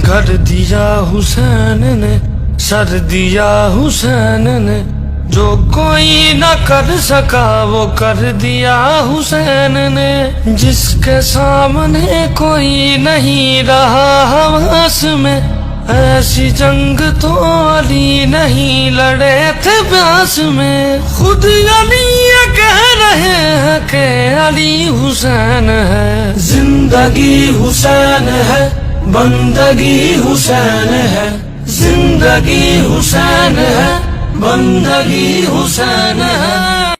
कर दिया हुसैन ने, सर दिया हुसैन ने, जो कोई न कर सका वो कर दिया हुसैन ने। जिसके सामने कोई नहीं रहा हवास में, ऐसी जंग तो अली नहीं लड़े थे ब्यास में। खुद अली ये कह रहे हैं कि अली हुसैन है। जिंदगी हुसैन है, बंदगी हुसैन है। जिंदगी हुसैन है, बंदगी हुसैन है।